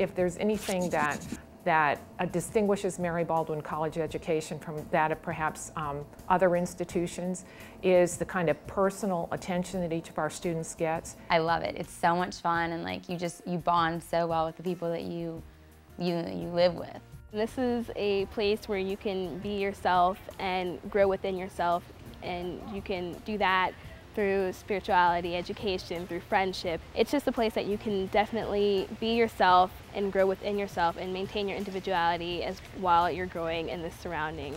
if there's anything that distinguishes Mary Baldwin College education from that of perhaps other institutions, is the kind of personal attention that each of our students gets. I love it. It's so much fun, and like you bond so well with the people that you live with. This is a place where you can be yourself and grow within yourself, and you can do that through spirituality, education, through friendship. It's just a place that you can definitely be yourself and grow within yourself and maintain your individuality while you're growing in this surrounding.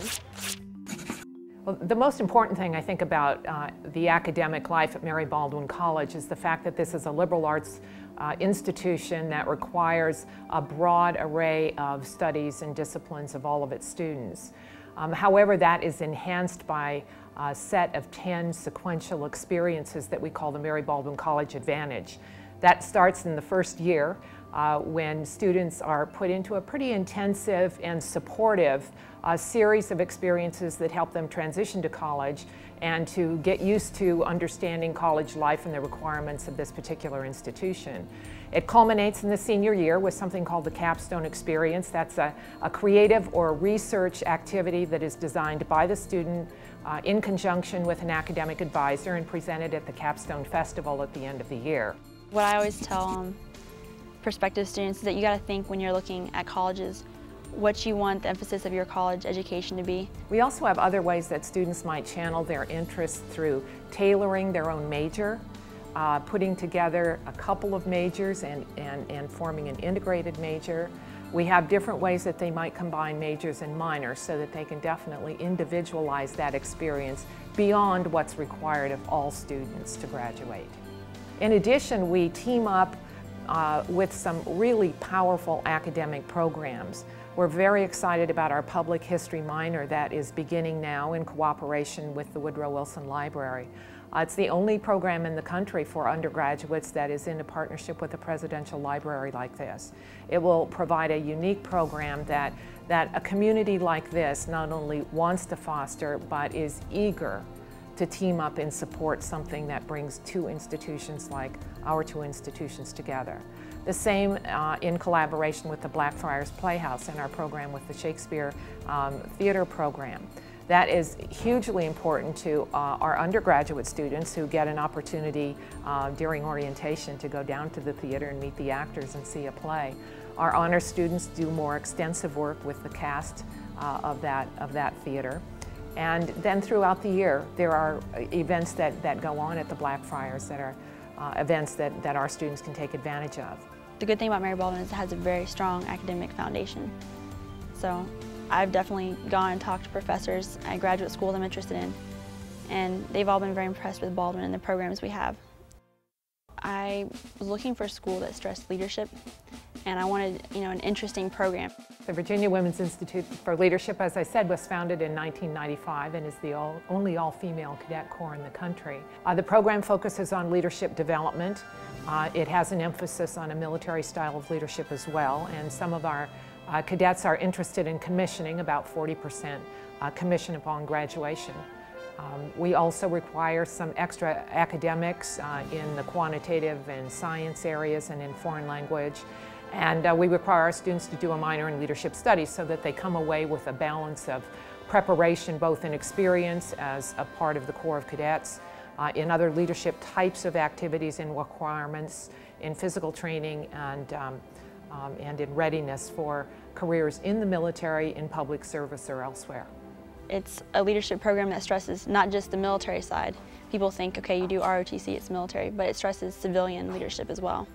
Well, the most important thing I think about the academic life at Mary Baldwin College is the fact that this is a liberal arts institution that requires a broad array of studies and disciplines of all of its students. However, that is enhanced by a set of 10 sequential experiences that we call the Mary Baldwin College Advantage. That starts in the first year when students are put into a pretty intensive and supportive series of experiences that help them transition to college and to get used to understanding college life and the requirements of this particular institution. It culminates in the senior year with something called the Capstone Experience. That's a creative or research activity that is designed by the student in conjunction with an academic advisor and presented at the Capstone Festival at the end of the year. What I always tell prospective students is that you got to think when you're looking at colleges what you want the emphasis of your college education to be. We also have other ways that students might channel their interests through tailoring their own major, putting together a couple of majors and forming an integrated major. We have different ways that they might combine majors and minors so that they can definitely individualize that experience beyond what's required of all students to graduate. In addition, we team up with some really powerful academic programs. We're very excited about our public history minor that is beginning now in cooperation with the Woodrow Wilson Library. It's the only program in the country for undergraduates that is in a partnership with a presidential library like this. It will provide a unique program that a community like this not only wants to foster, but is eager to team up and support something that brings two institutions like our two institutions together. The same in collaboration with the Blackfriars Playhouse and our program with the Shakespeare Theater program. That is hugely important to our undergraduate students who get an opportunity during orientation to go down to the theater and meet the actors and see a play. Our honor students do more extensive work with the cast of that theater. And then throughout the year, there are events that go on at the Blackfriars that are events that our students can take advantage of. The good thing about Mary Baldwin is it has a very strong academic foundation. So I've definitely gone and talked to professors at graduate schools I'm interested in, and they've all been very impressed with Baldwin and the programs we have. I was looking for a school that stressed leadership, and I wanted, an interesting program. The Virginia Women's Institute for Leadership, as I said, was founded in 1995 and is the only all-female cadet corps in the country. The program focuses on leadership development. It has an emphasis on a military style of leadership as well, and some of our cadets are interested in commissioning, about 40% commission upon graduation. We also require some extra academics in the quantitative and science areas and in foreign language. And we require our students to do a minor in leadership studies so that they come away with a balance of preparation, both in experience as a part of the Corps of Cadets, in other leadership types of activities and requirements, in physical training, and in readiness for careers in the military, in public service, or elsewhere. It's a leadership program that stresses not just the military side. People think, okay, you do ROTC, it's military, but it stresses civilian leadership as well.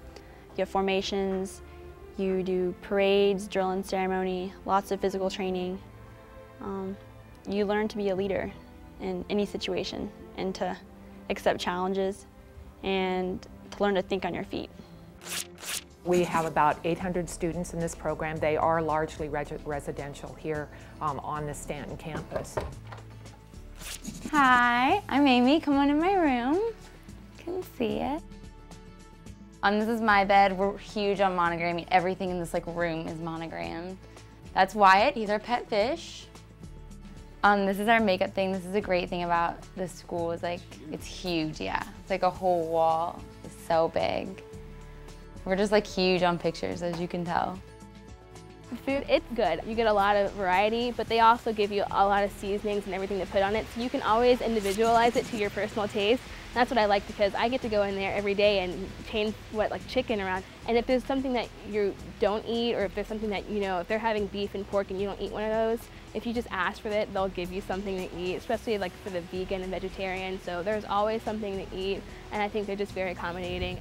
You have formations, you do parades, drill and ceremony, lots of physical training. You learn to be a leader in any situation and to accept challenges and to learn to think on your feet. We have about 800 students in this program. They are largely residential here on the Stanton campus. Hi, I'm Amy. Come on in my room. You can see it. This is my bed. We're huge on monogramming. Everything in this room is monogrammed. That's Wyatt. He's our pet fish. This is our makeup thing. This is a great thing about this school. It's huge. Yeah, it's like a whole wall. It's so big. We're just like huge on pictures, as you can tell. The food, it's good. You get a lot of variety, but they also give you a lot of seasonings and everything to put on it, so you can always individualize it to your personal taste. And that's what I like, because I get to go in there every day and change like chicken around. And if there's something that you don't eat, or if there's something that, if they're having beef and pork and you don't eat one of those, if you just ask for it, they'll give you something to eat, especially like for the vegan and vegetarian. So there's always something to eat, and I think they're just very accommodating.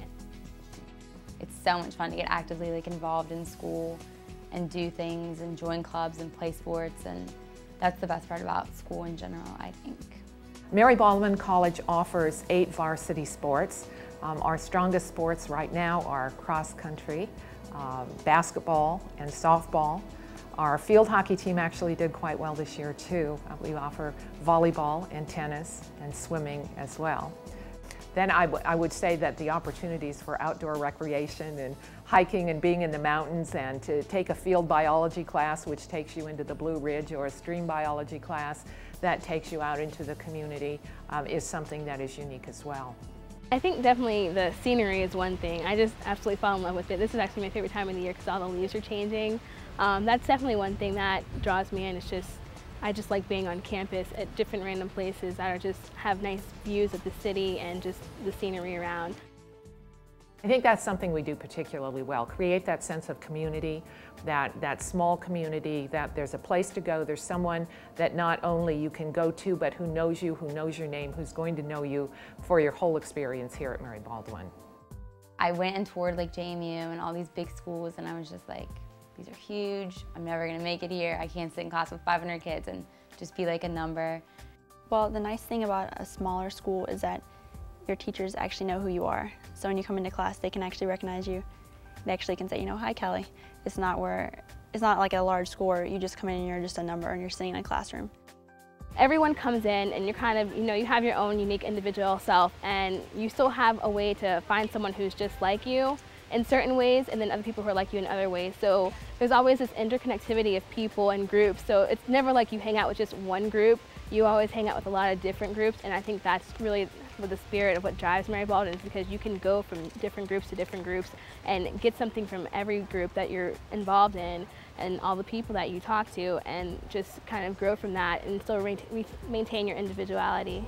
It's so much fun to get actively involved in school and do things and join clubs and play sports, and that's the best part about school in general, I think. Mary Baldwin College offers 8 varsity sports. Our strongest sports right now are cross country, basketball, and softball. Our field hockey team actually did quite well this year too. We offer volleyball and tennis and swimming as well. Then I would say that the opportunities for outdoor recreation and hiking and being in the mountains, and to take a field biology class which takes you into the Blue Ridge, or a stream biology class that takes you out into the community, is something that is unique as well. I think definitely the scenery is one thing. I just absolutely fall in love with it. This is actually my favorite time of the year because all the leaves are changing. That's definitely one thing that draws me in. I just like being on campus at different random places that have nice views of the city and just the scenery around. I think that's something we do particularly well, create that sense of community, that small community, that there's a place to go, there's someone that not only you can go to, but who knows you, who knows your name, who's going to know you for your whole experience here at Mary Baldwin. I went and toured JMU and all these big schools, and I was just like, these are huge, I'm never gonna make it here, I can't sit in class with 500 kids and just be like a number. Well, the nice thing about a smaller school is that your teachers actually know who you are. So when you come into class, they can actually recognize you. They actually can say, hi Kelly. It's not like a large school where you just come in and you're just a number and you're sitting in a classroom. Everyone comes in and you're kind of, you have your own unique individual self, and you still have a way to find someone who's just like you in certain ways, and then other people who are like you in other ways. So there's always this interconnectivity of people and groups. So it's never like you hang out with just one group. You always hang out with a lot of different groups, and I think that's really the spirit of what drives Mary Baldwin, is because you can go from different groups to different groups and get something from every group that you're involved in and all the people that you talk to, and just kind of grow from that and still maintain your individuality.